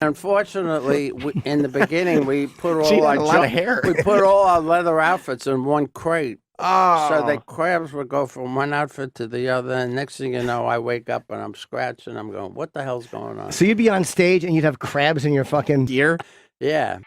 Unfortunately, in the beginning, we put all She our had a lot of hair. we put all our leather outfits in one crate. Oh. So the crabs would go from one outfit to the other, and next thing you know, I wake up and I'm scratching. I'm going, "What the hell's going on?" So you'd be on stage and you'd have crabs in your fucking gear? Yeah.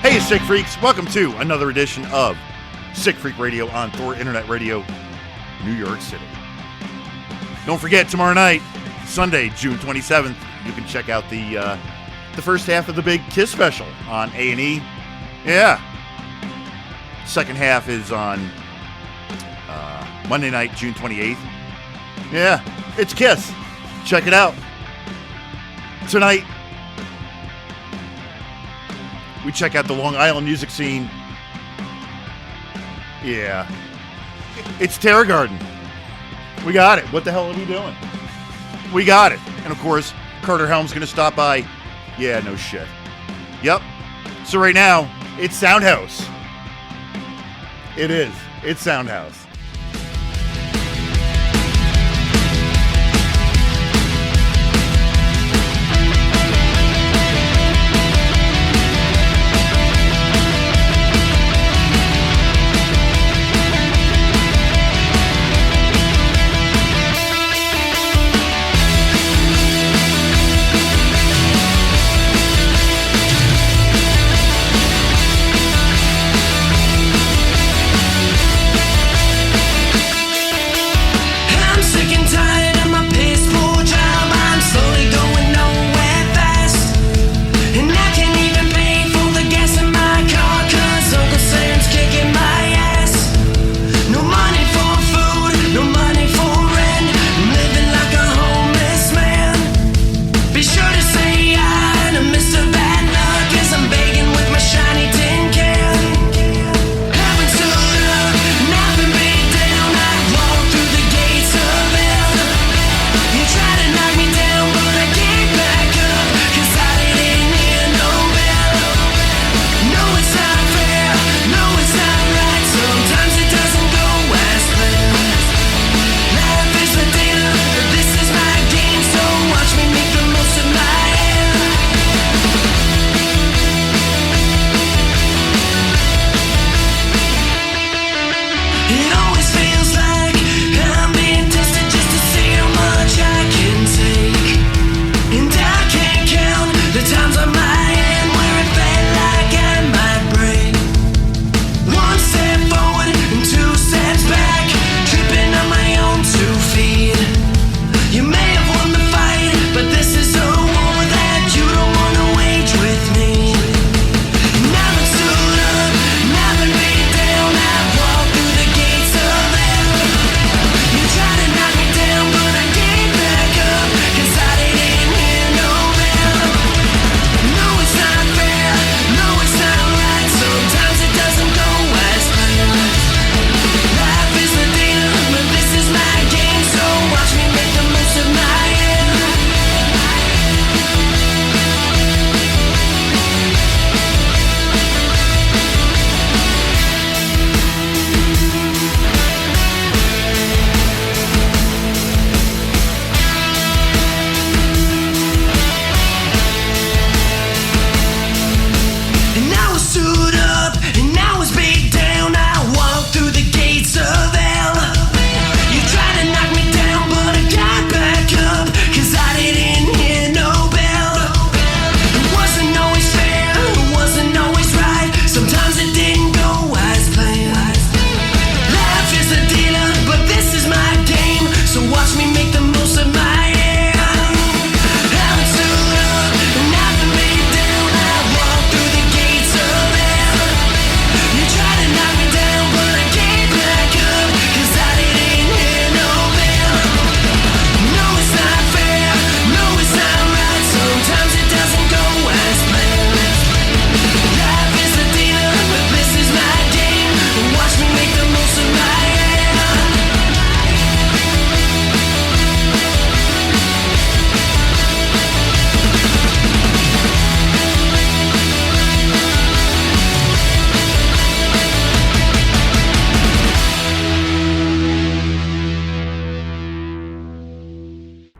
Hey, Sick Freaks. Welcome to another edition of Sick Freak Radio on Thor Internet Radio, New York City. Don't forget, tomorrow night, Sunday, June 27th, you can check out the first half of the big Kiss special on A&E. Yeah. Second half is on Monday night, June 28th. Yeah, it's Kiss. Check it out. Tonight, we check out the Long Island music scene. Yeah. It's Terror Garden. We got it. What the hell are we doing? We got it. And of course, Carter Helm's going to stop by. Yeah, no shit. Yep. So right now, it's Soundhouse. It is. It's Soundhouse.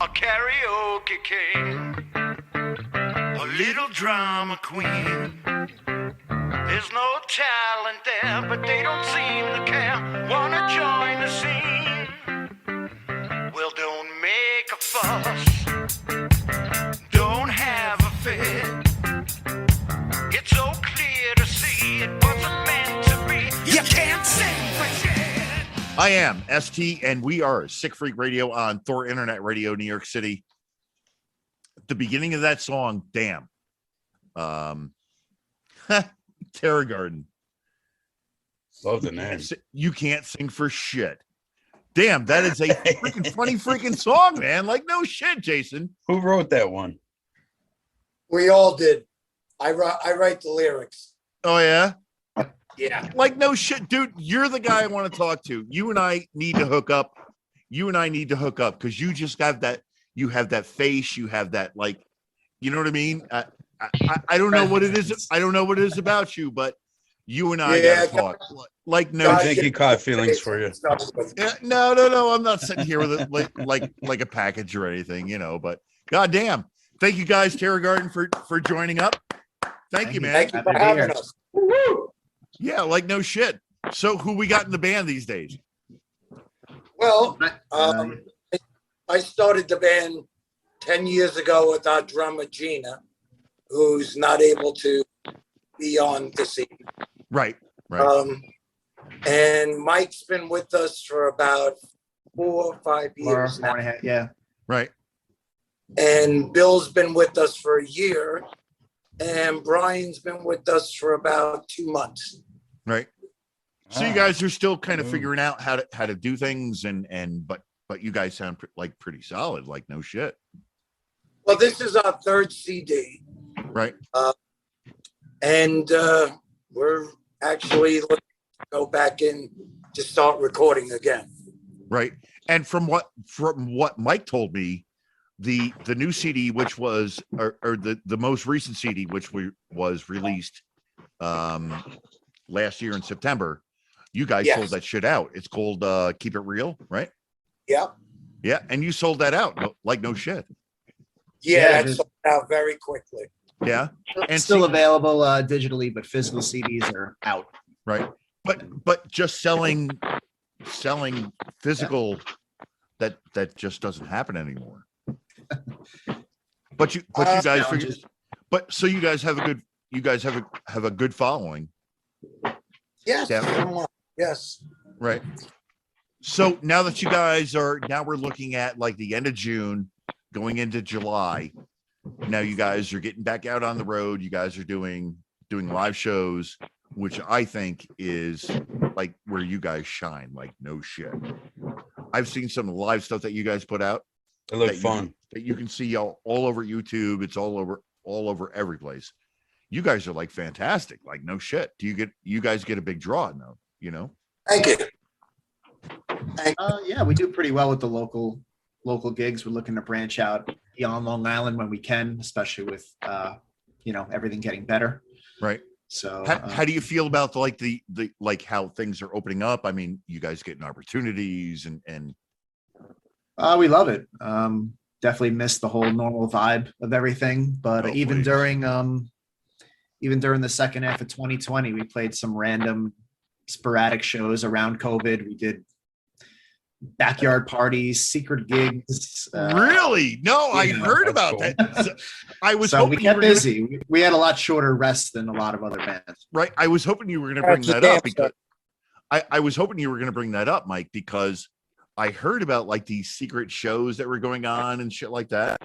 a karaoke king, a little drama queen. There's no talent there, but they don't seem to care. Wanna join the scene? Well, don't make a fuss. Don't have a fit. It's so clear to see it wasn't meant to be. You can't sing for shit. I am ST, and we are Sick Freak Radio on Thor Internet Radio, New York City. The beginning of that song, damn. Terror Garden. Love the name. You can't sing for shit. Damn, that is a freaking funny freaking song, man. Like, no shit, Jason. Who wrote that one? We all did. I write the lyrics. Oh, yeah? Yeah. Like, no shit, dude. You're the guy I want to talk to. You and I need to hook up. Because you just got that. You have that face. You have that, like, you know what I mean? I don't know what it is. I don't know what it is about you, but you and I gotta talk. Like, no. I think he caught feelings for you. Yeah, no. I'm not sitting here with it like a package or anything, you know. But goddamn, thank you guys, Terror Garden, for joining up. Thank you, man. Thank you for having us. Woo-hoo. Yeah, like no shit. So, who we got in the band these days? Well, I started the band 10 years ago with our drummer Gina, who's not able to be on this evening. Right. And Mike's been with us for about 4 or 5 years now. Yeah. Right. And Bill's been with us for a year, and Brian's been with us for about 2 months. Right. So you guys are still kind of figuring out how to do things, but you guys sound like pretty solid. Like no shit. Well, this is our third CD. Right. And we're actually looking to go back in to start recording again. Right. And from what Mike told me, the new CD, which was or the most recent CD, which was released last year in September, you guys sold that shit out. It's called Keep It Real, right? Yeah. Yeah. And you sold that out like no shit. Yeah, that sold out very quickly. Yeah. And still available digitally, but physical CDs are out. Right. But just selling physical, that just doesn't happen anymore. But you guys figure, so you guys have a good following. Yes. Yeah. Yes. Right. So now that we're looking at like the end of June, going into July. Now you guys are getting back out on the road. You guys are doing live shows, which I think is like where you guys shine. Like no shit. I've seen some live stuff that you guys put out. It looked fun. That you can see all over YouTube. It's all over every place. You guys are like fantastic. Like no shit. You guys get a big draw now, you know? Thank you. Yeah, we do pretty well with the local gigs. We're looking to branch out beyond Long Island when we can, especially with everything getting better. Right. So how do you feel about the like how things are opening up? I mean, you guys getting opportunities and we love it. Definitely miss the whole normal vibe of everything, but even during the second half of 2020, we played some random sporadic shows around COVID. We did backyard parties, secret gigs. Really? No, I heard about cool. that. So I was hoping we kept busy. We had a lot shorter rest than a lot of other bands. Right. I was hoping you were going to bring that up because I was hoping you were going to bring that up, Mike, because I heard about like these secret shows that were going on and shit like that.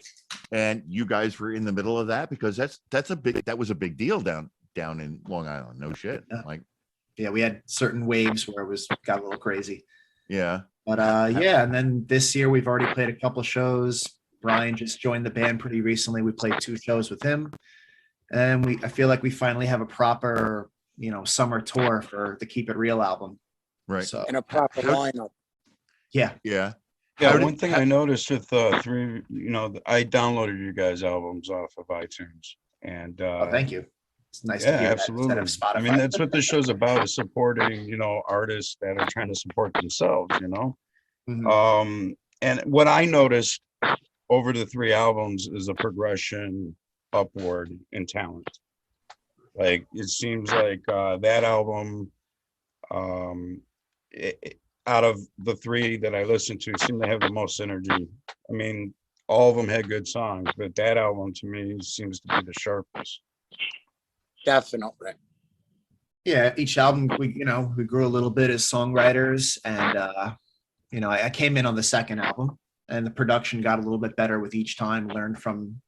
And you guys were in the middle of that because that was a big deal down in Long Island. No shit. Like, yeah, we had certain waves where it got a little crazy. Yeah. But and then this year we've already played a couple shows. Brian just joined the band pretty recently. We played 2 shows with him. And I feel like we finally have a proper, summer tour for the Keep It Real album. Right. So And a proper lineup. yeah. Yeah. Yeah, one thing I noticed with I downloaded you guys' albums off of iTunes, and thank you. It's nice yeah, to hear absolutely. that instead of Spotify. I mean, that's what the show's about: is supporting, artists that are trying to support themselves. Mhm. And what I noticed over the 3 albums is a progression upward in talent. Like it seems like that album, out of the 3 that I listened to, seemed to have the most synergy. I mean, all of them had good songs, but that album to me seems to be the sharpest. Definitely. Yeah, each album we grew a little bit as songwriters, and I came in on the second album, and the production got a little bit better with each time. Learned from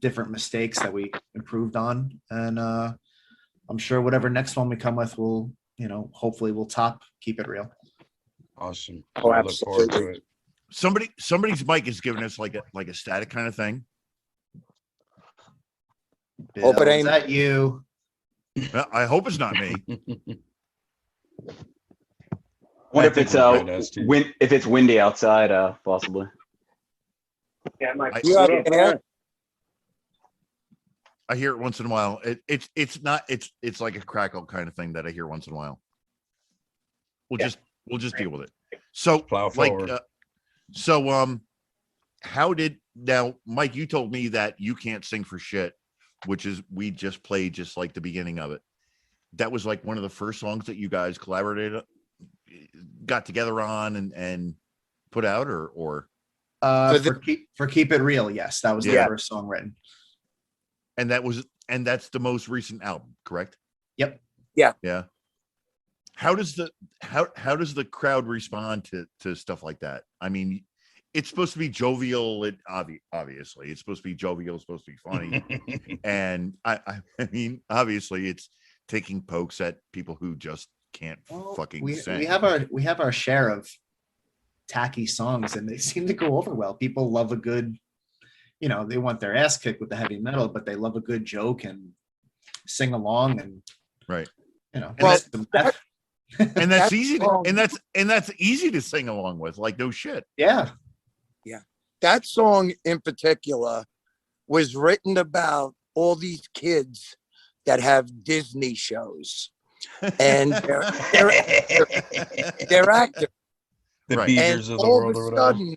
different mistakes that we improved on, and I'm sure whatever next one we come with will, hopefully will top Keep It Real. Awesome. Oh, I look forward to absolutely. it. Somebody's mic is giving us like a static kind of thing. Hope it Bill, is ain't- that you? Well, I hope it's not me. Wonder I if think it's we're good, ST. if it's windy outside, possibly. You out there? I hear it once in a while. It's like a crackle kind of thing that I hear once in a while. We'll just deal with it. So Plow forward. how did now, Mike, you told me that You Can't Sing for Shit, which is we just played just like the beginning of it. That was like one of the first songs that you guys collaborated, got together on and put out, or For Keep It Real, yes, that was the Yeah. first song written. and that's the most recent album, correct? Yep. Yeah. How does the crowd respond to stuff like that? I mean, it's supposed to be jovial. Obviously, it's supposed to be jovial. It's supposed to be funny. And I mean, obviously, it's taking pokes at people who just can't fucking sing. We have our share of tacky songs, and they seem to go over well. People love a good, they want their ass kicked with the heavy metal, but they love a good joke and sing along, and Right. Well, and that's easy and that's easy to sing along with, like no shit. yeah. That song in particular was written about all these kids that have Disney shows, and they're actors. The Right. Beavers And of the all world of or a whatever. sudden,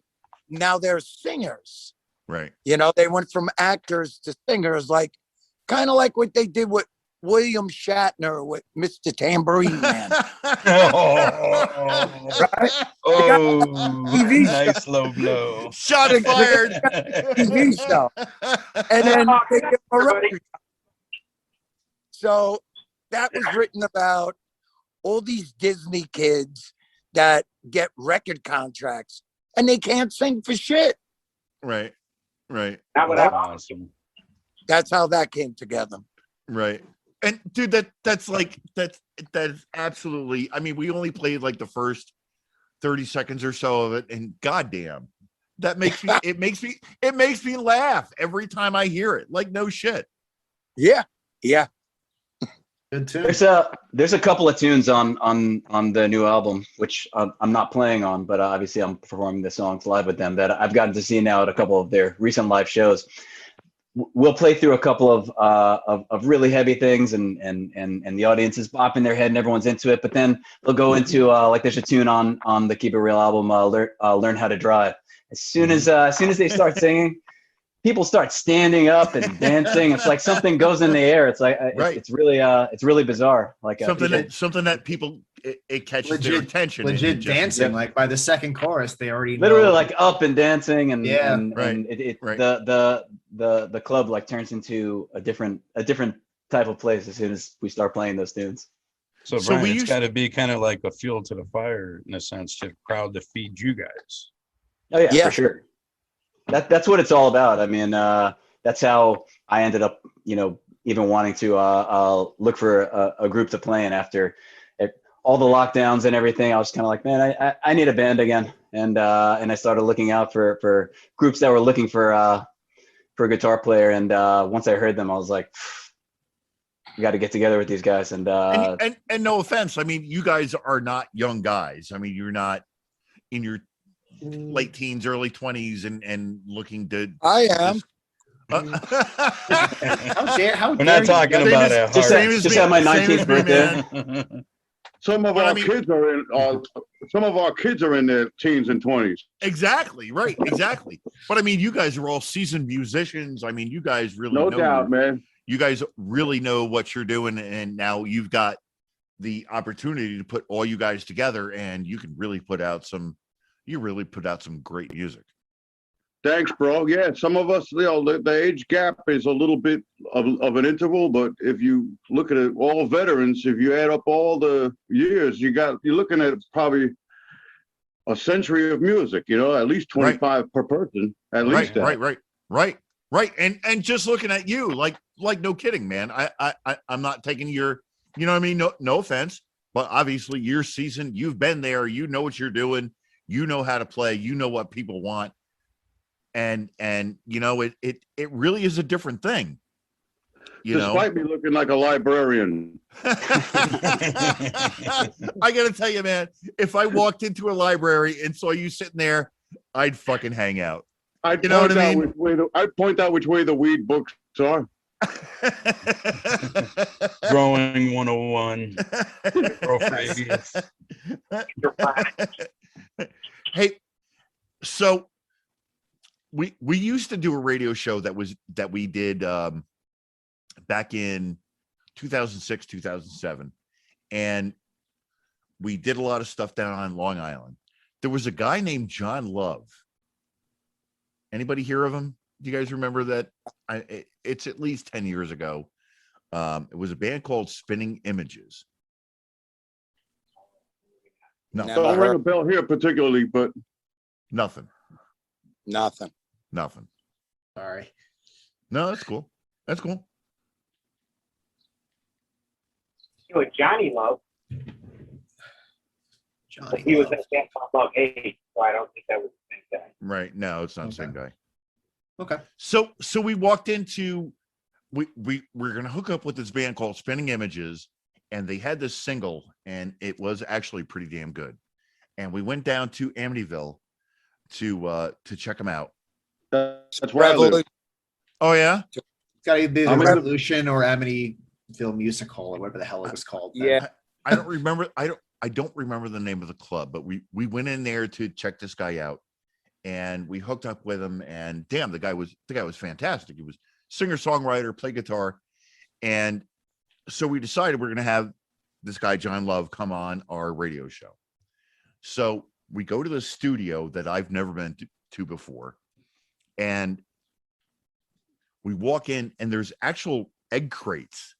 now they're singers. Right. They went from actors to singers, kind of like what they did with William Shatner with Mr. Tambourine Man. Oh, TV nice low blow. Shot fired. TV show. And then they give a record. So that was written about all these Disney kids that get record contracts and they can't sing for shit. Right. Right. That's awesome. That's how that came together. Right. And dude, that's absolutely, I mean, we only played like the first 30 seconds or so of it, and goddamn, that makes me it makes me laugh every time I hear it. Like no shit. Yeah. Yeah. Good tune. There's a couple of tunes on the new album, which I'm not playing on, but obviously I'm performing the songs live with them that I've gotten to see now at a couple of their recent live shows. We'll play through a couple of really heavy things, and the audience is bopping their head and everyone's into it. But then they'll go into like there's a tune on the Keep It Real album, Learn How to Drive. As soon as they start singing, people start standing up and dancing. It's like something goes in the air. It's like Right. it's really bizarre. Like Something that people it catches their attention. Legit and just- dancing. Like by the second chorus, they already literally know. like up and dancing, and Yeah. Right. and it Right. the club like turns into a different type of place as soon as we start playing those tunes. So, So Brian, we it's used- got to be kind of like a fuel to the fire in a sense to crowd to feed you guys. Oh yeah, Yeah. for sure. That's what it's all about. I mean, that's how I ended up, even wanting to look for a group to play in after all the lockdowns and everything. I was kind of like, man, I need a band again, and I started looking out for groups that were looking for a guitar player. And once I heard them, I was like, you got to get together with these guys. And and no offense, I mean, you guys are not young guys. I mean, you're not in your late teens, early 20s, and looking to. I am. How dare We're not talking you- about Same it. as- just me, had my same as 19th me, birthday. man. some of But I our mean- kids are in. Some of our kids are in their teens and 20s. Exactly. Right. Exactly. But I mean, you guys are all seasoned musicians. I mean, you guys really No know doubt, man. you guys really know what you're doing, and now you've got the opportunity to put all you guys together, and you can really put out some great music. Thanks, bro. Yeah, some of us, the age gap is a little bit of an interval, but if you look at it, all veterans, if you add up all the years, you're looking at probably a century of music, at least 25 per person, at least that. Right. And just looking at you, like no kidding, man. I'm not taking your, you know what I mean? No offense, but obviously you're seasoned, you've been there, you know what you're doing, you know how to play, you know what people want. And it really is a different thing. Despite me looking like a librarian. I gotta tell you, man, if I walked into a library and saw you sitting there, I'd fucking hang out. I'd point out which way the weed books are. Growing 101. Grow for idiots. Hey, so we used to do a radio show that we did back in 2006, 2007, and we did a lot of stuff down on Long Island. There was a guy named John Love. Anybody hear of him? Do you guys remember that? It's at least 10 years ago. It was a band called Spinning Images. No, Don't ring a bell here particularly, but nothing. Sorry. No, that's cool. That's cool. You know, Johnny Love. Johnny He was Love. in a band called Love Hate, so I don't think that was the same guy. Right. No, it's not the same guy. Okay. So we walked into we're gonna hook up with this band called Spinning Images, and they had this single, and it was actually pretty damn good. And we went down to Amityville to check them out. that's where I live. Oh yeah. It's got to be the I'm in the- Revolution or Amityville Music Hall or whatever the hell it was called. then. Yeah. I don't remember. I don't remember the name of the club, but we went in there to check this guy out, and we hooked up with him. And damn, the guy was fantastic. He was singer songwriter, play guitar, and so we decided we're going to have this guy John Love come on our radio show. So we go to the studio that I've never been to before, and we walk in, and there's actual egg crates.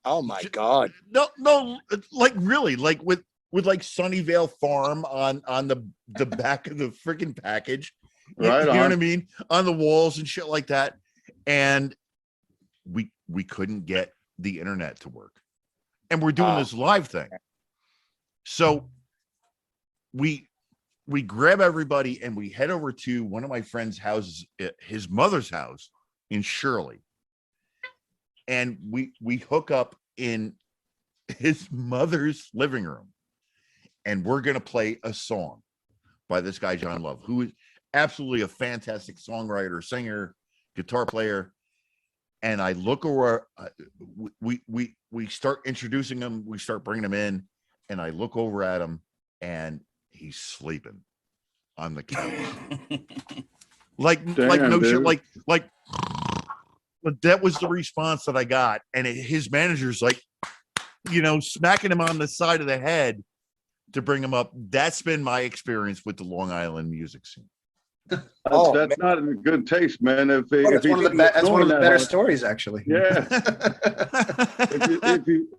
Oh my God. No, like really, like with like Sunnyvale Farm on the back of the freaking package. Right You know on. what I mean? On the walls and shit like that. And we couldn't get the internet to work. And we're doing this live thing. So we grab everybody and we head over to one of my friend's houses, his mother's house in Shirley. And we hook up in his mother's living room, and we're going to play a song by this guy, John Love, who is absolutely a fantastic songwriter, singer, guitar player. And I look over, we start introducing him. We start bringing him in, and I look over at him, and he's sleeping on the couch. like no shit, dude. like but that was the response that I got. And his manager's like, smacking him on the side of the head to bring him up. That's been my experience with the Long Island music scene. That's not in good taste, man. If That's he's one of the better hard, stories, actually. yeah.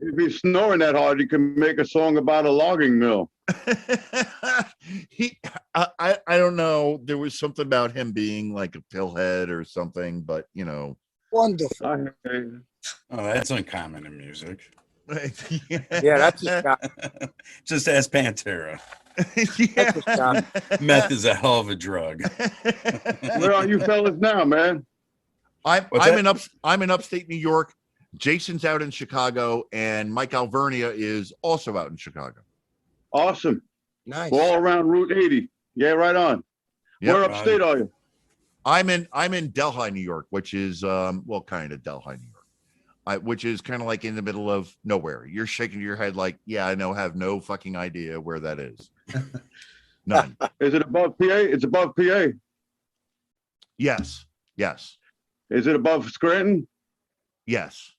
if he's snoring that hard, you can make a song about a logging mill. I don't know. There was something about him being like a pillhead or something, but Wonderful. Oh, that's uncommon in music. Yeah, that's just Just ask Pantera. Yeah. Meth is a hell of a drug. Where are you fellas now, man? I'm in upstate New York. Jason's out in Chicago, and Mike Alvernia is also out in Chicago. Awesome. nice. We're all around Route 80. Yeah, right on. Yep. Where upstate are you? I'm in Delhi, New York, which is kind of Delhi, New York. which is kind of like in the middle of nowhere. You're shaking your head like, yeah, I know, have no fucking idea where that is. None. Is it above PA? It's above PA. Yes. Is it above Scranton? Yes.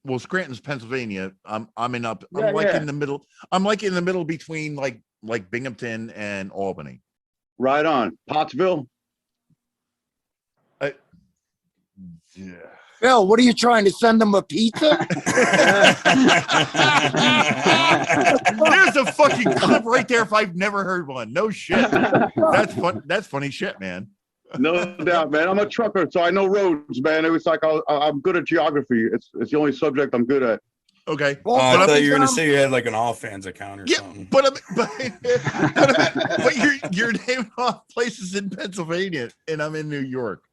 Well, Scranton's Pennsylvania. I'm in the middle. I'm like in the middle between like Binghamton and Albany. Right on. Pottsville? Yeah. Phil, what are you trying to send them a pizza? There's a fucking clip right there if I've never heard one. No shit. That's fun. That's funny shit, man. No doubt, man. I'm a trucker, so I know roads, man. It was like I'm good at geography. It's the only subject I'm good at. Okay. I thought you were gonna say you had like an all fans account or something. But you're naming off places in Pennsylvania, and I'm in New York.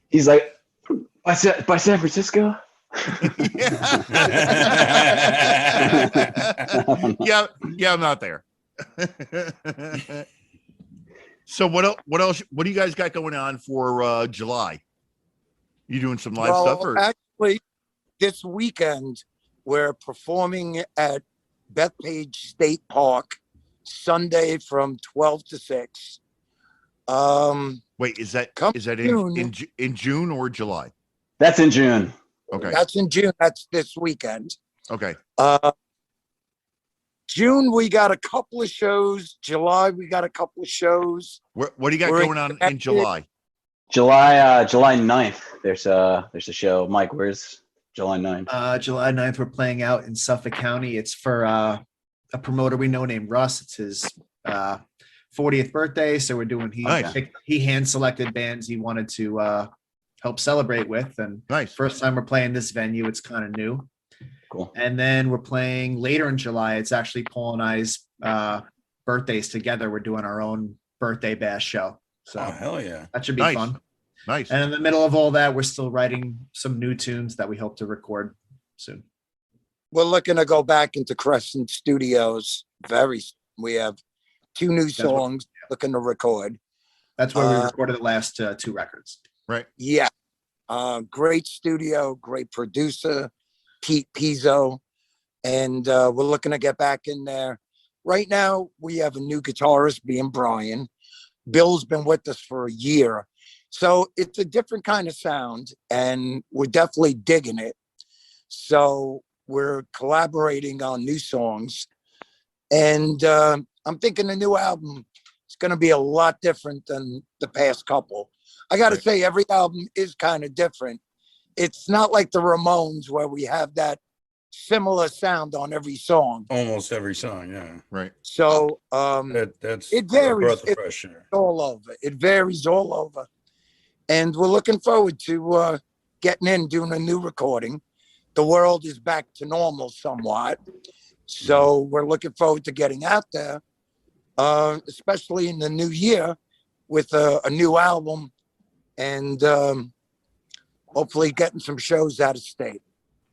He's like, by San Francisco. yeah, I'm not there. So what else? What do you guys got going on for July? You doing some live stuff? Or? Actually, this weekend we're performing at Bethpage State Park Sunday from 12 to 6. Wait, is that in June or July? That's in June. Okay. That's in June. That's this weekend. Okay. June we got a couple of shows. July we got a couple of shows. What do you got going on in July? July 9th. There's a show. Mike, where's July 9th? July 9th, we're playing out in Suffolk County. It's for a promoter we know named Russ. It's his 40th birthday, so we're doing he hand selected bands he wanted to help celebrate with, and first time we're playing this venue. It's kind of new. Cool. And then we're playing later in July. It's actually Paul and I's birthdays together. We're doing our own birthday bash show. So hell yeah, that should be fun. Nice. And in the middle of all that, we're still writing some new tunes that we hope to record soon. We're looking to go back into Crescent Studios we have 2 new songs looking to record. That's where we recorded the last 2 records. Right. Yeah. Great studio, great producer, Pete Pizzo. And we're looking to get back in there. Right now, we have a new guitarist being Brian. Bill's been with us for a year. So it's a different kind of sound, and we're definitely digging it. So we're collaborating on new songs. And I'm thinking the new album is going to be a lot different than the past couple. I got to say, every album is kind of different. It's not like the Ramones where we have that similar sound on every song. Almost every song, yeah. Right. So that's it varies. It's all over. It varies all over. And we're looking forward to getting in, doing a new recording. The world is back to normal somewhat. So we're looking forward to getting out there, especially in the new year with a new album and hopefully getting some shows out of state.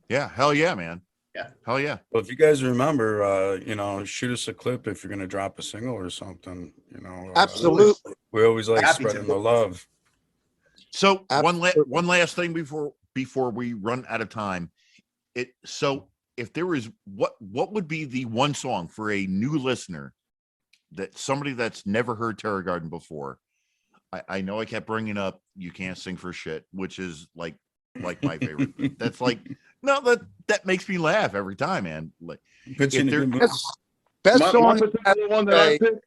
Yeah. Hell yeah, man. Yeah. Hell yeah. Well, if you guys remember, shoot us a clip if you're going to drop a single or something, Absolutely. We always like Happy spreading to. the love. So Absolutely. one last thing before we run out of time. So if there was what would be the one song for a new listener that somebody that's never heard Terror Garden before? I know I kept bringing up You Can't Sing for Shit, which is like my favorite. That's like that makes me laugh every time, man. Like Best song. One that I picked.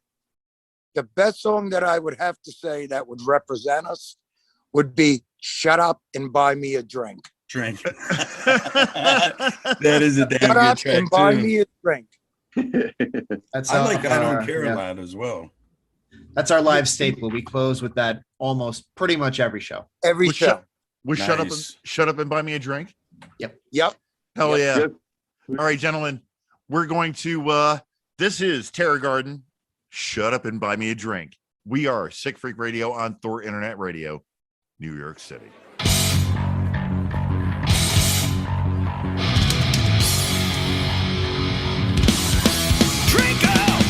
The best song that I would have to say that would represent us would be "Shut Up and Buy Me a Drink." Drink. That is a damn Shut good up track and buy too. me a drink. That's I like I our- Don't Care yeah. a lot as well. That's our live staple. We close with that almost pretty much every show. Every Well, show. Nice. shut up and buy me a drink. Yep. Hell yeah. Yep. All right, gentlemen, we're going to this is Terror Garden. Shut up and buy me a drink. We are Sick Freak Radio on Thor Internet Radio, New York City. Drink out!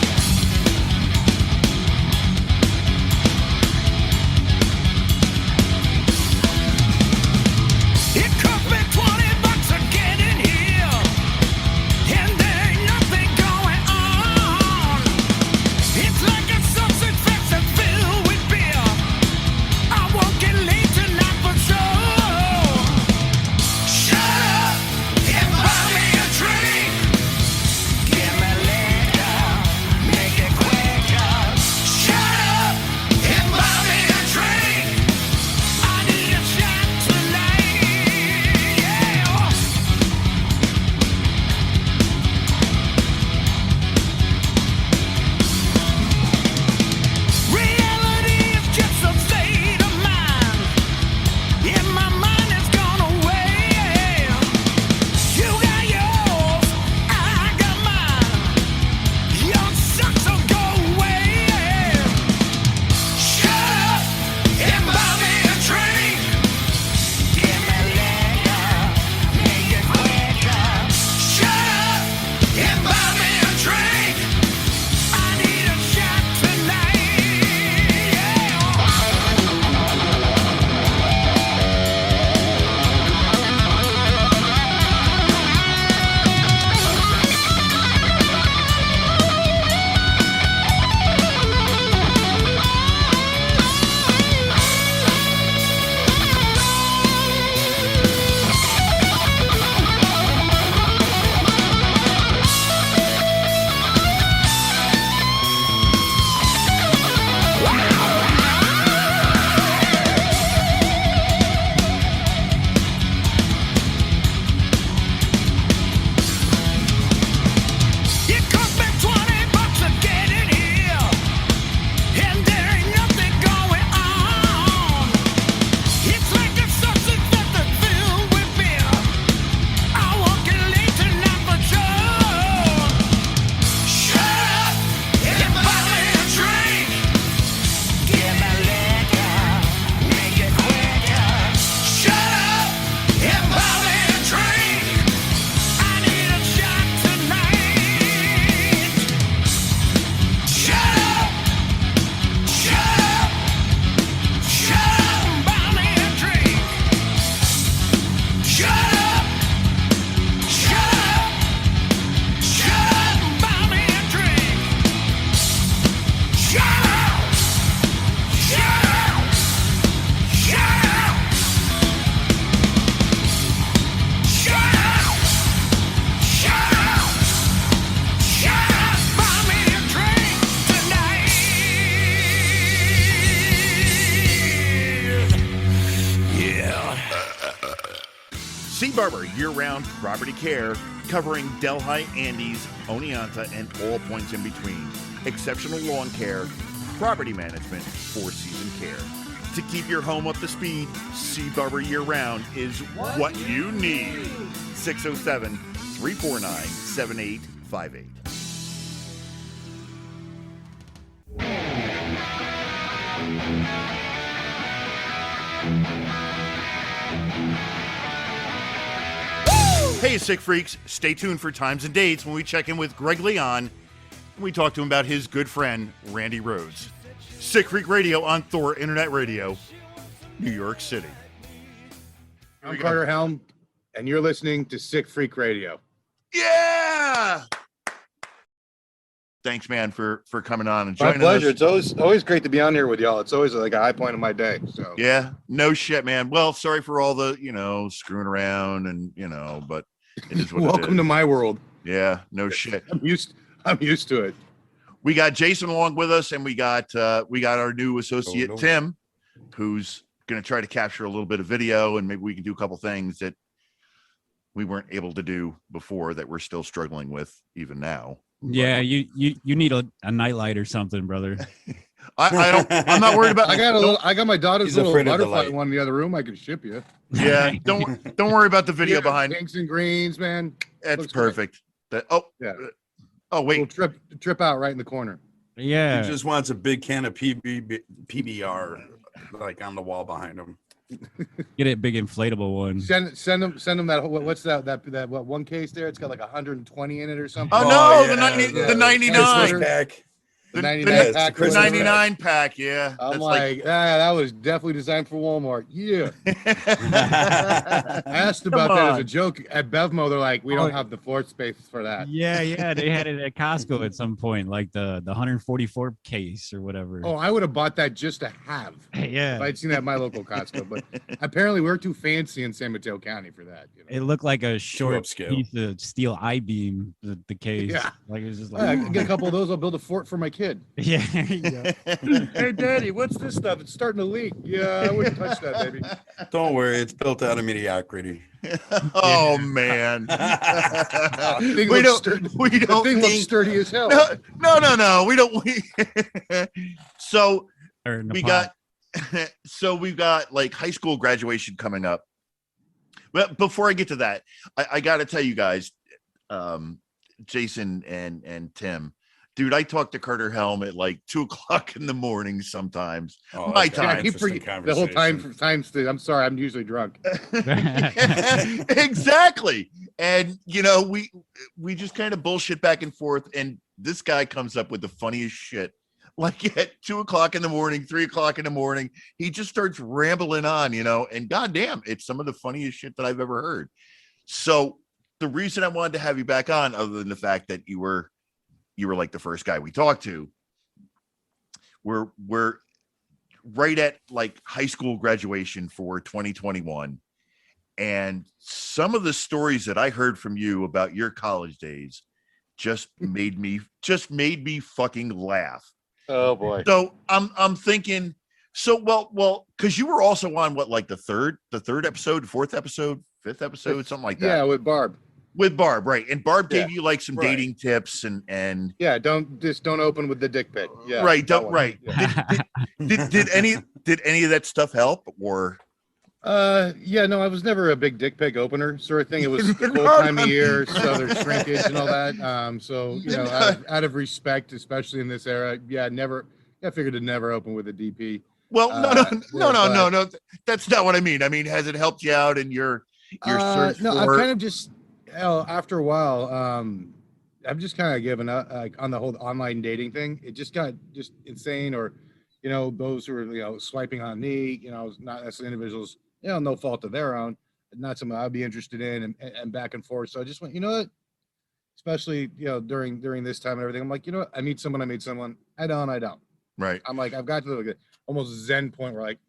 Sea Barber year-round property care, covering Delhi, Andes, Oneonta, and all points in between. Exceptional lawn care, property management, four-season care. To keep your home up to speed, Sea Barber year-round is what you need. 607-349-7858. Hey, Sick Freaks. Stay tuned for times and dates when we check in with Greg Leon and we talk to him about his good friend, Randy Rhodes. Sick Freak Radio on Thor Internet Radio, New York City. I'm Carter Helm, and you're listening to Sick Freak Radio. Yeah! Thanks, man, for coming on and My joining pleasure. us. It's always great to be on here with y'all. It's always like a high point of my day. So Yeah, no shit, man. Well, sorry for all the, screwing around and, but it is what welcome it is. to my world. Yeah, no shit. I'm used to it. We got Jason along with us, and we got our new associate Tim, who's going to try to capture a little bit of video, and maybe we can do a couple things that we weren't able to do before that we're still struggling with even now. Yeah, you need a nightlight or something, brother. I'm not worried about. I got my daughter's He's little afraid of the butterfly light. one in the other room. I can ship you. Yeah, don't worry about the video behind. Pinks and greens, man. That's Looks perfect. great. Oh wait, little trip out right in the corner. Yeah, He just wants a big can of PBR like on the wall behind him. get a big inflatable one. Send them that. What's that what one case there? It's got like 120 in it or something. Oh no, yeah, the 99. Christmas pack. The The 99 pack. The 99 pack, yeah. I'm That's like, that was definitely designed for Walmart. Yeah. I asked about that as a joke at Bevmo. They're like, we don't have the floor space for that. Yeah, they had it at Costco at some point, like the 144 case or whatever. Oh, I would have bought that just to have. Yeah, If I'd seen that at my local Costco, but apparently we're too fancy in San Mateo County for that. it looked like a short upscale. piece of steel I-beam. The case, Yeah. like it was just I like, can get a couple of those. I'll build a fort for my kid. yeah, there you go. Hey, Daddy, what's this stuff? It's starting to leak. Yeah, I wouldn't touch that, baby. Don't worry, it's built out of mediocrity. Oh man. Thing we looks don't sturdy. we The don't thing looks think- sturdy as hell. No. We don't so Or in the we pot. got so we've got like high school graduation coming up. Well, before I get to that, I gotta tell you guys, Jason and Tim, dude, I talk to Carter Helm at like 2:00 in the morning sometimes. Oh, My that's an time. I keep interesting the whole conversation. I'm sorry, I'm usually drunk. Exactly. And we just kind of bullshit back and forth, and this guy comes up with the funniest shit. Like at 2:00 in the morning, 3:00 in the morning, he just starts rambling on, and goddamn, it's some of the funniest shit that I've ever heard. So the reason I wanted to have you back on, other than the fact that you were like the first guy we talked to, we're right at like high school graduation for 2021. And some of the stories that I heard from you about your college days just made me fucking laugh. Oh boy. So I'm thinking, well, because you were also on what, like the third episode, fourth episode, fifth episode, something like that. Yeah, with Barb. With Barb, right? And Barb gave Yeah. you like some Right. dating tips and Yeah, don't open with the dick pic. Yeah. right, that don't one. right. Yeah. Did any of that stuff help or? Yeah, no, I was never a big dick pic opener sort of thing. It was the cold time of year, so there's shrinkage and all that. So out of respect, especially in this era, I figured to never open with a DP. Well, no. but- That's not what I mean. I mean, has it helped you out in your search no, for? I've kind of just after a while, I've just kind of given up on the whole online dating thing. It just got just insane, or those who are swiping on me, not as individuals, no fault of their own, not something I'd be interested in, and back and forth. So I just went, what? Especially during this time and everything, I'm like, I meet someone. I don't. Right. I'm like, I've got to like almost zen point where like,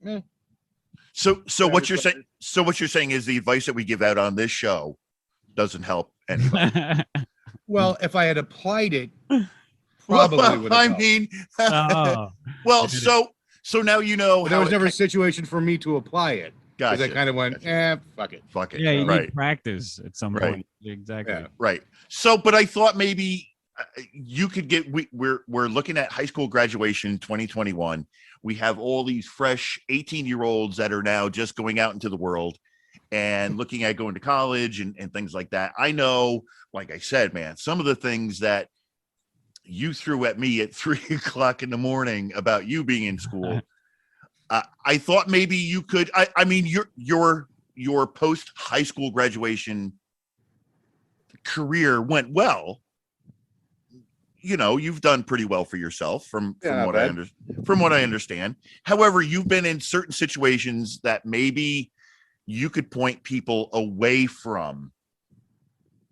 So Yeah, what you're it's saying? So what you're saying is the advice that we give out on this show doesn't help anybody. well, if I had applied it, probably Well, would I have helped. mean, Oh, well, so now you know But there how was never a situation for me to apply it. Because Gotcha. I kind of went, fuck it. Fuck it. Yeah, you right. need practice at some Right. point. Exactly. Yeah. Right. So, but I thought maybe you could get. We're looking at high school graduation 2021. We have all these fresh 18-year-olds that are now just going out into the world and looking at going to college and things like that. I know, like I said, man, some of the things that you threw at me at 3 o'clock in the morning about you being in school. I thought maybe you could. I mean, your post high school graduation career went well. You know, you've done pretty well for yourself from what I understand. However, you've been in certain situations that maybe you could point people away from.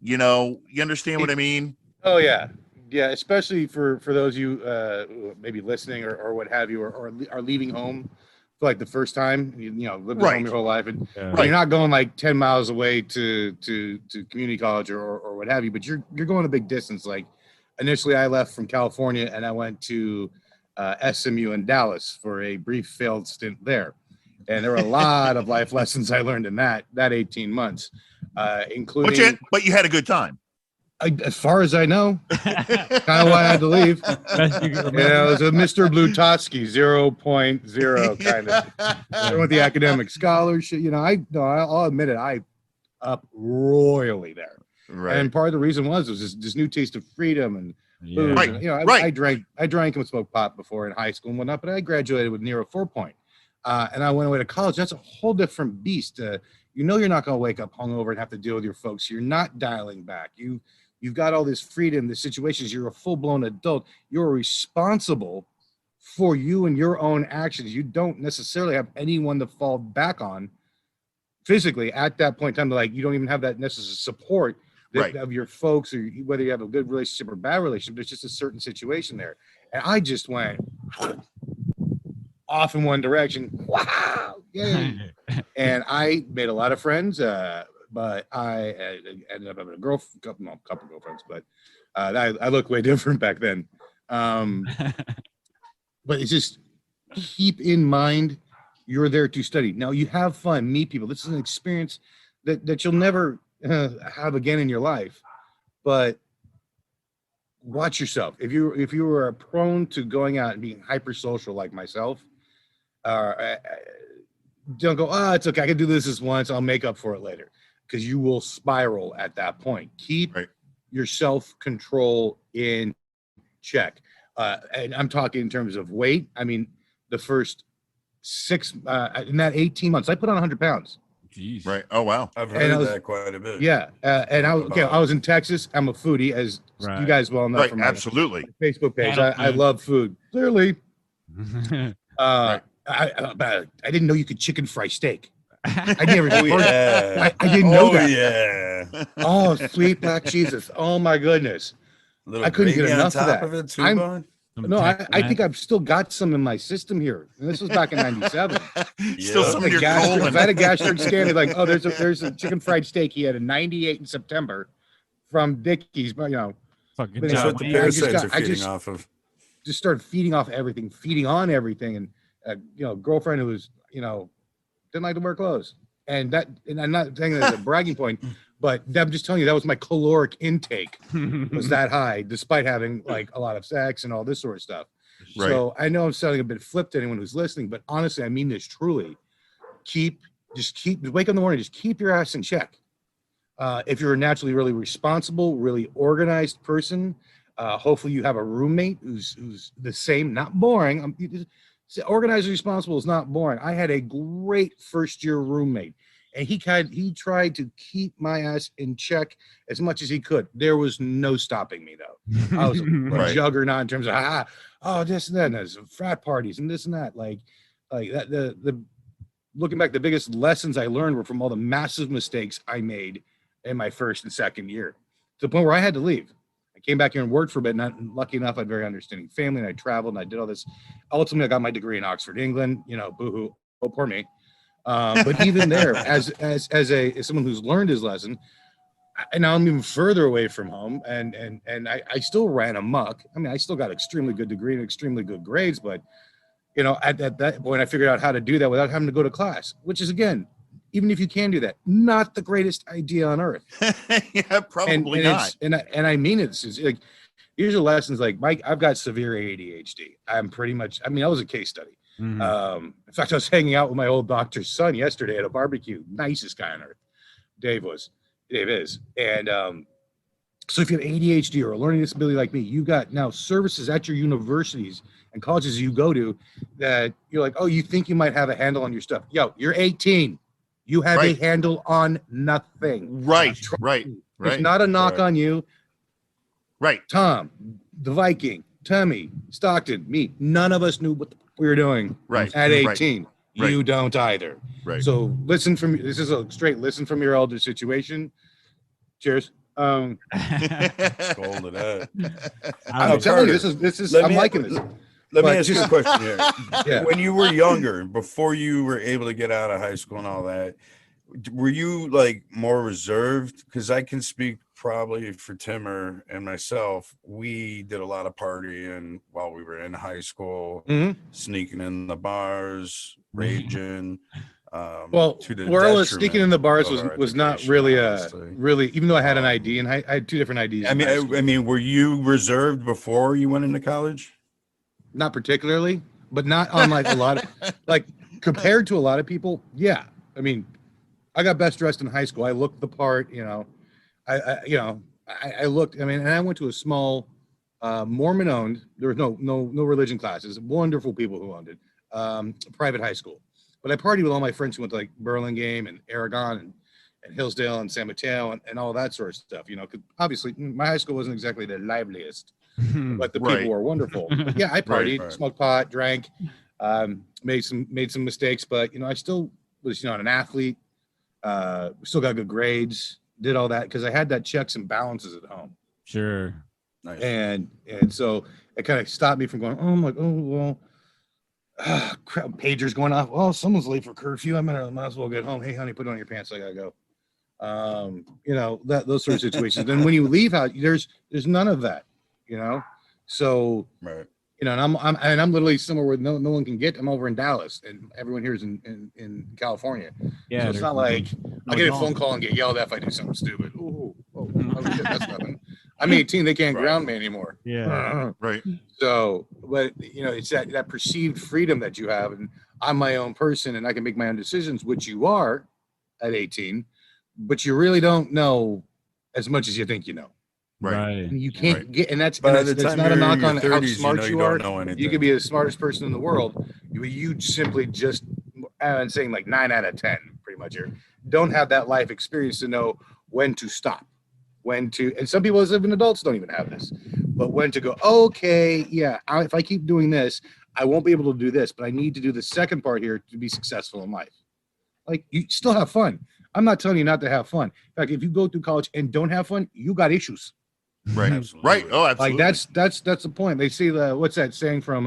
You know, you understand what I mean? Oh yeah, yeah. Especially for those of you who maybe listening or what have you, or are leaving home for like the first time. You know, lived at home your whole life, and you're not going like 10 miles away to community college or what have you. But you're going a big distance. Like initially, I left from California and I went to SMU in Dallas for a brief failed stint there. And there were a lot of life lessons I learned in that 18 months, including. But you had a good time. As far as I know, kind of why I had to leave. It was a Mr. Blutowski 0.0 kind of. With the academic scholarship, I'll admit it, I up royally there. Right. And part of the reason was this new taste of freedom and booze. Right. And, I drank and smoked pot before in high school and whatnot, but I graduated with near a 4.0. And I went away to college. That's a whole different beast. You're not going to wake up hungover and have to deal with your folks. You're not dialing back. You've got all this freedom, the situations. You're a full-blown adult. You're responsible for you and your own actions. You don't necessarily have anyone to fall back on physically at that point in time. Like you don't even have that necessary support of your folks, or whether you have a good relationship or bad relationship. There's just a certain situation there. And I just went off in one direction. Wow. Yay. And I made a lot of friends. But I ended up having a couple girlfriends, but I look way different back then. But it's just keep in mind you're there to study. Now you have fun, meet people. This is an experience that you'll never have again in your life. But watch yourself. If you are prone to going out and being hyper social like myself, don't go, it's okay, I can do this once, I'll make up for it later. Because you will spiral at that point. Keep your self-control in check. And I'm talking in terms of weight. I mean, the first in that 18 months, I put on 100 pounds. Jeez. Right. Oh, wow. I've heard that quite a bit. Yeah. And I was in Texas. I'm a foodie, as you guys well know from my absolutely Facebook page. I love food. Clearly. I didn't know you could chicken fry steak. I never I didn't know that. Yeah. Oh, sweet black Jesus. Oh my goodness. I couldn't get enough of that. I think I've still got some in my system here. And this was back in 97. Still some of your colon. If I had a gastric scan, like, there's a chicken fried steak he had in 98 in September from Dickie's, but fucking that's what the parasites are feeding off of. Just started feeding off everything, feeding on everything, and girlfriend who was, didn't like to wear clothes. And I'm not saying that as a bragging point, but I'm just telling you, that was my caloric intake was that high, despite having like a lot of sex and all this sort of stuff. Right. So I know I'm sounding a bit flipped to anyone who's listening, but honestly, I mean this truly. Wake up in the morning, just keep your ass in check. If you're a naturally really responsible, really organized person, hopefully you have a roommate who's the same, not boring. Organized and responsible is not boring. I had a great first year roommate, and he tried to keep my ass in check as much as he could. There was no stopping me though. I was a juggernaut in terms of this and that, and there's frat parties and this and that. Like that. The looking back, the biggest lessons I learned were from all the massive mistakes I made in my first and second year, to the point where I had to leave. Came back here and worked for a bit, and lucky enough, I had very understanding family, and I traveled and I did all this. Ultimately, I got my degree in Oxford, England. Boohoo, oh poor me. But even there, as someone who's learned his lesson, and now I'm even further away from home, and I still ran amok. I mean, I still got extremely good degree and extremely good grades, but You know, at that point, I figured out how to do that without having to go to class, which is, again, even if you can do that, not the greatest idea on earth. Yeah, probably not. And I mean, it's like, these are lessons like, Mike, I've got severe ADHD. I'm pretty much, I mean, I was a case study. In fact, I was hanging out with my old doctor's son yesterday at a barbecue. Nicest guy on earth. Dave is. And so if you have ADHD or a learning disability like me, you got now services at your universities and colleges you go to that you're like, oh, you think you might have a handle on your stuff. Yo, you're 18. You have a handle on nothing. Right. It's not a knock on you. Right. Tom, the Viking, Tommy, Stockton, me. None of us knew what the fuck we were doing at 18. Right. You don't either. Right. So this is a straight listen from your elder situation. Cheers. Gold to that. I'm telling you, this is I'm liking this. Let me ask you a question here. Yeah. When you were younger, before you were able to get out of high school and all that, were you like more reserved? Because I can speak probably for Timmer and myself. We did a lot of partying while we were in high school, sneaking in the bars, raging. Well, where I was sneaking in the bars was not really really, even though I had an ID and I had two different IDs. I mean, were you reserved before you went into college? Not particularly, but not on like a lot of, like compared to a lot of people. Yeah. I mean, I got best dressed in high school. I looked the part, you know, I looked, I mean, and I went to a small, Mormon owned, there was no religion classes, wonderful people who owned it, private high school. But I partied with all my friends who went to like Burlingame and Aragon and Hillsdale and San Mateo and all that sort of stuff, you know, because obviously my high school wasn't exactly the liveliest, but the people were wonderful. But yeah, I partied, smoked pot, drank, made some mistakes, but you know, I still was, you know, an athlete, still got good grades, did all that because I had that checks and balances at home. Sure. Nice. And so it kind of stopped me from going, oh, I'm like, oh, well, crap, pager's going off. Oh, someone's late for curfew. Might as well get home. Hey, honey, put on your pants. I gotta go. You know, those sort of situations. Then when you leave out, there's none of that, you know? So, you know, and I'm literally somewhere where no one can get. I'm over in Dallas and everyone here is in California. Yeah. So it's not like I get a phone call and get yelled at if I do something stupid. Oh shit, that's nothing. I'm 18. They can't ground me anymore. Yeah. Right. So, but you know, it's that perceived freedom that you have, and I'm my own person, and I can make my own decisions, which you are at 18, but you really don't know as much as you think you know. Right. And you can't get, and that's By and the that's time not a you're in knock your on how 30s, smart you don't are. know anything. You could be the smartest person in the world. You simply just, I'm saying like 9 out of 10, pretty much here, don't have that life experience to know when to stop. And some people as even adults don't even have this, but when to go, okay, yeah, if I keep doing this, I won't be able to do this, but I need to do the second part here to be successful in life. Like, you still have fun. I'm not telling you not to have fun. In fact, if you go through college and don't have fun, you got issues. Right. Right. Oh, absolutely. Like that's the point. They see what's that saying from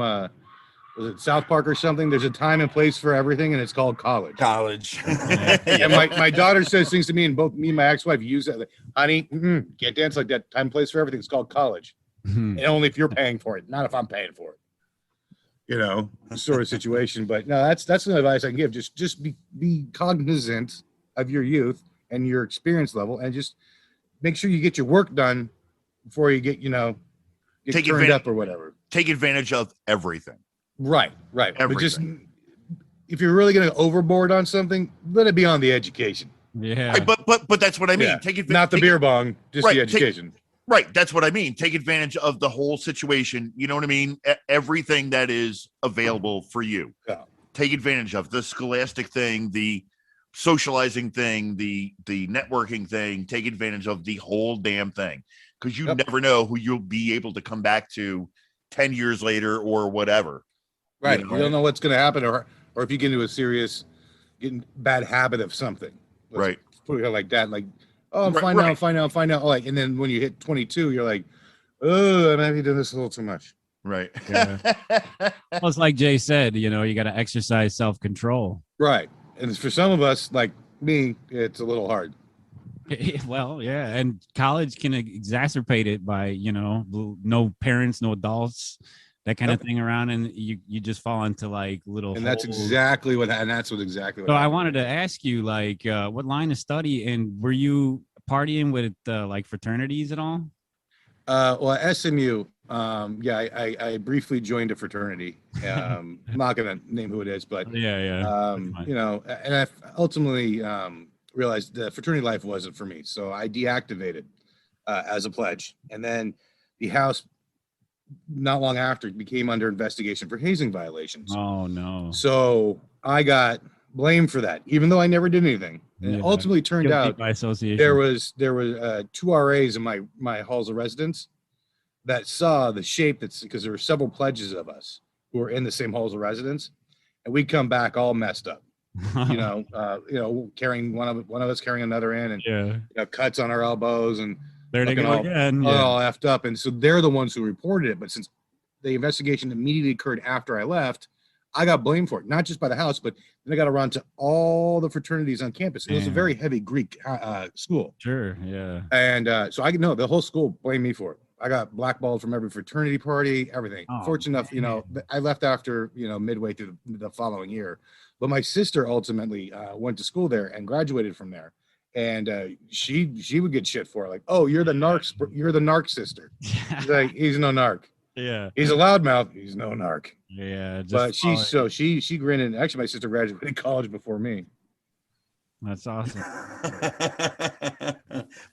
was it South Park or something? There's a time and place for everything, and it's called college. And my daughter says things to me, and both me and my ex-wife use that. Like, honey, can't dance like that. Time and place for everything. It's called college. And only if you're paying for it, not if I'm paying for it. You know, sort of situation. But no, that's an advice I can give. Just be cognizant of your youth and your experience level, and just make sure you get your work done before you get turned up or whatever. Take advantage of everything. Right. Everything. But just if you're really going to overboard on something, let it be on the education. Yeah. Right, but that's what I mean. Yeah. Take advantage. Not the beer bong, just the education. Right. That's what I mean. Take advantage of the whole situation. You know what I mean? Everything that is available for you. Yeah. Take advantage of the scholastic thing, the socializing thing, the networking thing. Take advantage of the whole damn thing, because you never know who you'll be able to come back to 10 years later or whatever. Right. You don't know what's going to happen, or if you get into a serious, getting bad habit of something. Right. Put it like that. Like, oh, find out. Oh, like, and then when you hit 22, you're like, oh, I might be doing this a little too much. Right. Yeah. Well, it's like Jay said, you know, you got to exercise self-control. Right. And for some of us, like me, it's a little hard. Well, yeah, and college can exacerbate it by, you know, no parents, no adults, that kind of Nope. thing around, and you just fall into like little. And that's holes. exactly what. And that's what exactly. What So I happened. wanted to ask you, like, what line of study, and were you partying with like fraternities at all? Well, at SMU, yeah, I briefly joined a fraternity. I'm not gonna name who it is, but Yeah. you know, and I ultimately realized the fraternity life wasn't for me, so I deactivated as a pledge, and then the house, not long after, became under investigation for hazing violations. Oh no. So I got blamed for that, even though I never did anything. And it Yeah. ultimately turned Guilty out by association. there was two RAs in my halls of residence that saw the shape, that's because there were several pledges of us who were in the same halls of residence, and we'd come back all messed up. You know, carrying one of us carrying another in, and Yeah. you know, cuts on our elbows, and There they looking go again. Yeah. all effed up. And so they're the ones who reported it. But since the investigation immediately occurred after I left, I got blamed for it, not just by the house, but then I got to run to all the fraternities on campus. It was a very heavy Greek school. Sure. Yeah. And so I know the whole school blamed me for it. I got blackballed from every fraternity party, everything. Oh, Fortunate enough, you know, I left after, you know, midway through the following year. But my sister ultimately went to school there and graduated from there. And she would get shit for it, like, oh, you're the narc sister. She's like, he's no narc. Yeah. He's a loudmouth. He's no narc. Yeah. But she grinned, and actually my sister graduated college before me. That's awesome.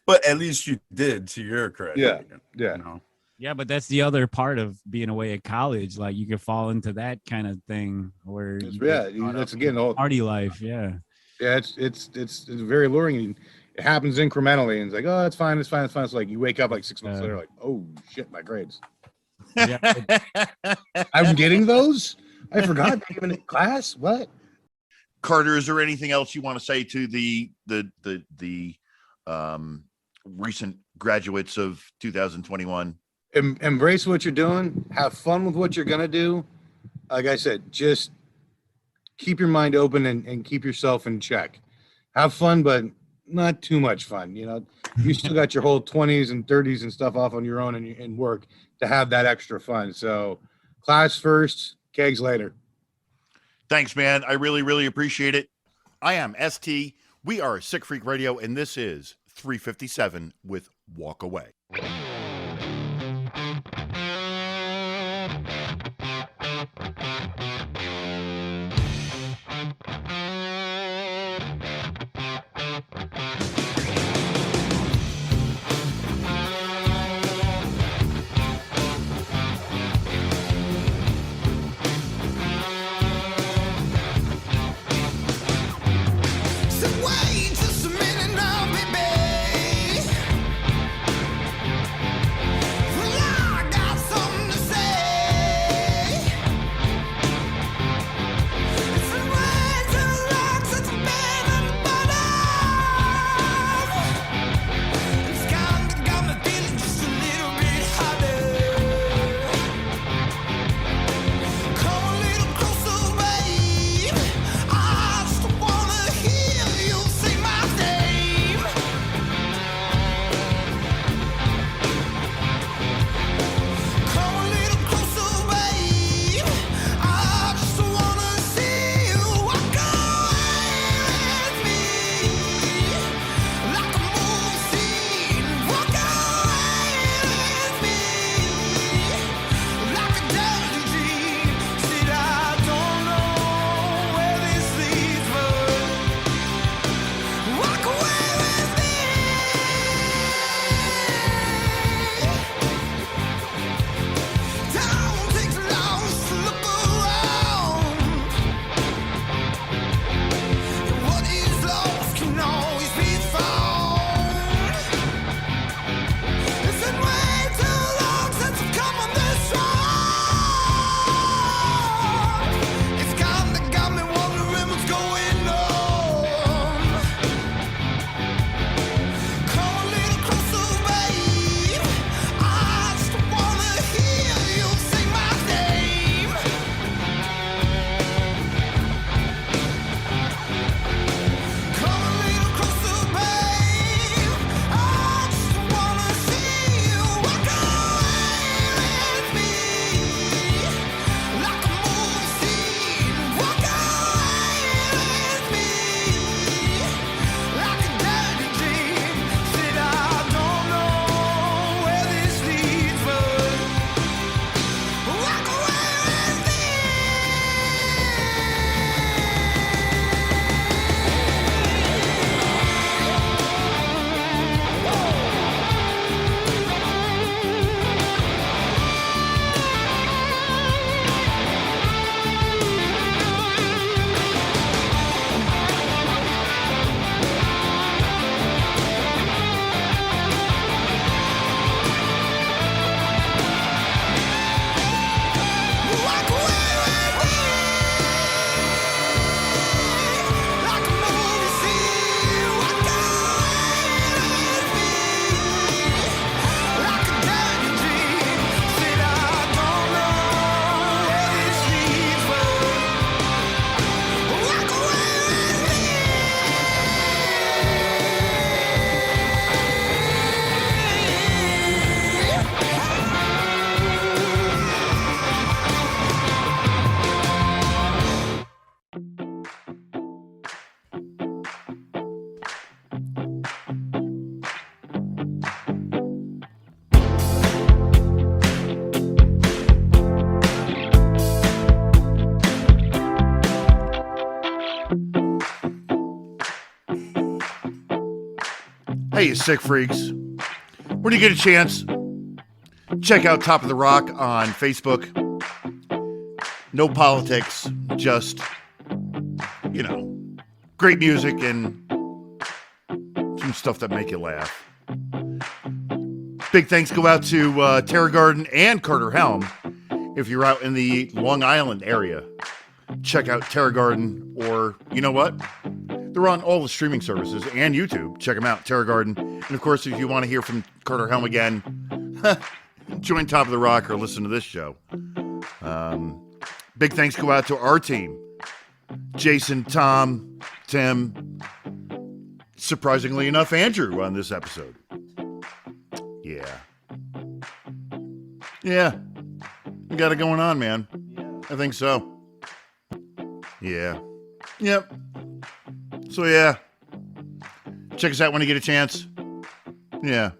But at least you did, to your credit. Yeah. You know? Yeah, but that's the other part of being away at college. Like you could fall into that kind of thing where that's again the whole party life. Yeah. Yeah, it's very alluring, and it happens incrementally, and it's like, oh, it's fine. It's so like you wake up like 6 months later, like, oh shit, my grades. Yeah. I'm getting those. I forgot even in class. What? Carter, is there anything else you want to say to the recent graduates of 2021? Embrace what you're doing. Have fun with what you're gonna do. Like I said, just keep your mind open and keep yourself in check. Have fun, but not too much fun. You know, you still got your whole 20s and 30s and stuff off on your own and work to have that extra fun. So class first, kegs later. Thanks, man. I really, really appreciate it. I am ST. We are Sick Freak Radio, and this is 357 with Walk Away. So wait just a minute now, baby. Hey, you sick freaks. When you get a chance, check out Top of the Rock on Facebook. No politics, just, great music and some stuff that make you laugh. Big thanks go out to Terra Garden and Carter Helm. If you're out in the Long Island area, check out Terra Garden, or you know what? They're on all the streaming services and YouTube. Check them out, Terra Garden. And of course, if you want to hear from Carter Helm again, join Top of the Rock or listen to this show. Big thanks go out to our team. Jason, Tom, Tim, surprisingly enough, Andrew on this episode. Yeah. You got it going on, man. I think so. Yeah. Yep. So yeah. Check us out when you get a chance. Yeah.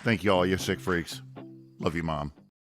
Thank you all, you sick freaks. Love you, Mom.